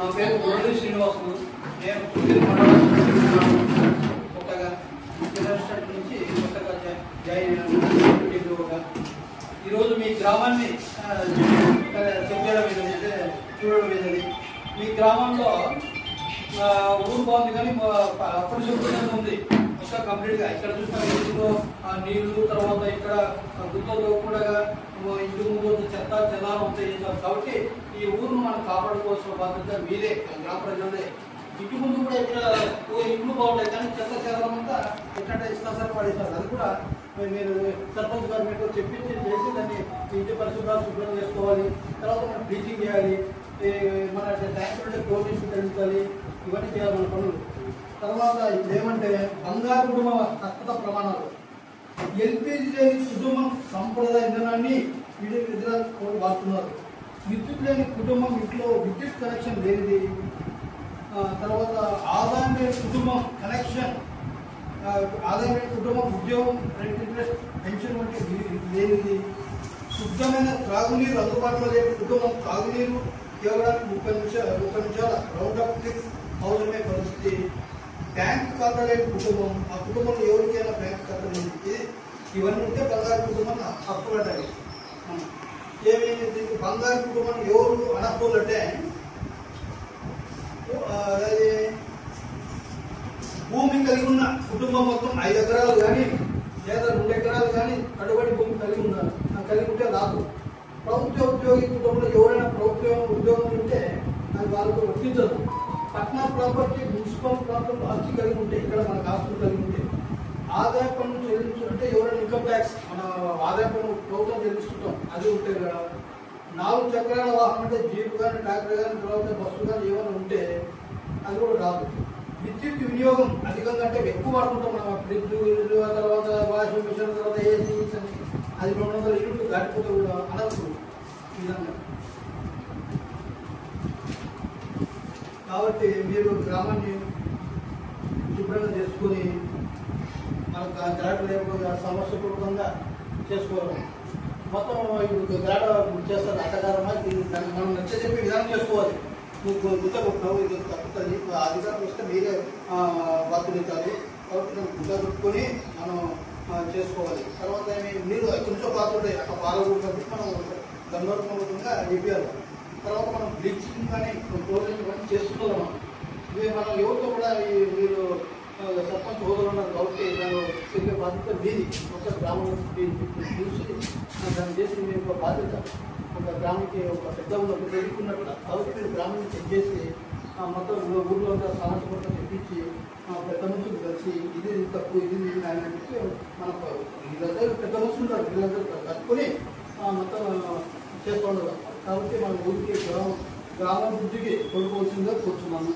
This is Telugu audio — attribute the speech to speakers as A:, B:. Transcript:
A: నా పేరు గోల్డీ శ్రీనివాసులు. నేను పుట్టిన కొత్తగా రెస్టారెంట్ నుంచి కొత్తగా జాయిన్ అయినా. ఈరోజు మీ గ్రామాన్ని చెప్పడం ఏదంటే చూడడం ఏదది. మీ గ్రామంలో ఊరు బాగుంది కానీ అపరిశుభ్రంగా ఉంది ఇంకా కంప్లీట్గా. ఇక్కడ చూసిన ఇంట్లో నీళ్లు, తర్వాత ఇక్కడ గుంతలు కూడా ఇంటి ముందు చెత్త చెదారం ఉంటాయి కాబట్టి ఈ ఊరును మనం కాపాడుకోవాల్సిన బాధ్యత మీరే, గ్రామ ప్రజలే. ఇంటి ముందు కూడా ఇక్కడ ఇంట్లో బాగుంటాయి కానీ చెత్త చెదారం అంతా ఎట్లా ఇస్తారు పడేస్తారు. అది కూడా మీరు సర్పంచ్ గారు మీకు చెప్పించి చేసి దాన్ని ఇంటి పరిశుభ్రాలు శుభ్రం చేసుకోవాలి. తర్వాత మనం బ్లీచింగ్ చేయాలి, మన ట్యాంకులు ప్రోటీన్స్ తగ్గించాలి, ఇవన్నీ చేయాలి మన పనులు. తర్వాత ఇప్పుడు ఏమంటే బంగారు కుటుంబ తక్కువ ప్రమాణాలు, ఎల్పిజి లేని కుటుంబం సంప్రదాయ ఇంధనాన్ని విడుదల వాడుతున్నారు. విద్యుత్ లేని కుటుంబం ఇంట్లో విద్యుత్ కనెక్షన్ లేనిది. తర్వాత ఆదాయం లేని కుటుంబం కనెక్షన్, ఆదాయం లేని కుటుంబం ఉద్యోగం, రెంట్ ఇంట్రెస్ట్, పెన్షన్ వంటి లేనిది. శుద్ధమైన త్రాగునీరు అందుబాటులో లేని కుటుంబం తాగునీరు కేవలం 30 నిమిషాల రౌండ్ అప్ ట్రిప్ అవసరమే పరిస్థితి. బ్యాంక్ ఖాతా లేని కుటుంబం, ఆ కుటుంబంలో ఎవరికైనా బ్యాంక్ ఖాతా లేని, ఇవన్నీ ఉంటే బంగారు కుటుంబం అప్పుడటాయి. ఏమైంది దీనికి బంగారు కుటుంబం ఎవరు అనర్హులు అంటే భూమి కలిగి ఉన్న కుటుంబం మొత్తం 5 ఎకరాలు కానీ లేదా 2 ఎకరాలు కానీ కట్టుబడి భూమి కలిగి ఉంటే రాదు. ప్రభుత్వ ఉద్యోగి కుటుంబంలో ఎవరైనా ప్రభుత్వ ఉద్యోగం ఉంటే అది వాళ్ళకు వర్తించదు. పట్టణ ప్రాపర్టీ, మున్సిపల్ ప్రాపర్టీ ఆస్తి కలిగి ఉంటే, ఇక్కడ మనకు ఆస్తులు కలిగి ఉంటే ఆదాయ పన్ను చెల్లించు అంటే ఎవరైనా ఇన్కమ్ ట్యాక్స్ మన ఆదాయ పన్ను ప్రభుత్వం చెల్లిస్తుంటాం, అది ఉంటే కదా. 4 చక్రాల వాహనం అంటే జీప్ కానీ ట్రాక్టర్ కానీ తర్వాత బస్సు కానీ ఏమైనా ఉంటే అది కూడా రాదు. విద్యుత్ వినియోగం అధికంగా అంటే ఎక్కువ వాడుకుంటాం మనం, ఫ్రిడ్జ్, తర్వాత వాషింగ్ మిషన్, తర్వాత ఏసీ, అది 200 యూనిట్లు దాటిపోతే కూడా అనర్హులు ఈ విధంగా. కాబట్టి మీరు గ్రామాన్ని శుభ్రంగా చేసుకొని మనకు గ్రాడ లేకపోతే సమస్యపూర్వకంగా చేసుకోవాలి. మొత్తం ఇప్పుడు గ్రాడ చేస్తారు అట్టగారమా, దాన్ని మనం నచ్చ చెప్పి విధానం చేసుకోవాలి. నువ్వు గుద్ద కొట్టినావు, ఇది తప్పుతుంది, అధికారం వస్తే మీరే బాధ్యతలు. కాబట్టి మనం గుద్ద కొట్టుకొని మనం చేసుకోవాలి. తర్వాత నీళ్ళు కొంచెం పాత్ర ఉంటాయి, అక్కడ పాలకూడదు, మనం గందరగోళంగా నింపాలి. తర్వాత మనం బ్లీచింగ్ కానీ క్లోజింగ్ కానీ చేస్తున్నాం. ఇవి మనం ఎవరితో కూడా మీరు సర్పంచ్ హోదాలు ఉన్నారు కాబట్టి దాన్ని చెప్పే బాధ్యత మీది. ఒక గ్రామం చూసి దాన్ని చేసి మీ యొక్క బాధ్యత ఒక గ్రామానికి ఒక పెద్ద ఉన్నట్టు ఎదుర్కొన్నట్టు. కాబట్టి మీరు గ్రామాన్ని చెక్ చేసి మొత్తం ఊళ్ళో అంతా సమస్య చెప్పించి పెద్ద మనుషులు కలిసి ఇది తప్పు, ఇది ఆయన చెప్పి మనకు వీళ్ళందరూ పెద్ద మనుషులు ఉంటారు, వీళ్ళందరూ కట్టుకొని మొత్తం చేసుకోండి. కాబట్టి మన ఊరికి గ్రామాభివృద్ధికి కోరుకోవాల్సిందిగా కూర్చున్నాను.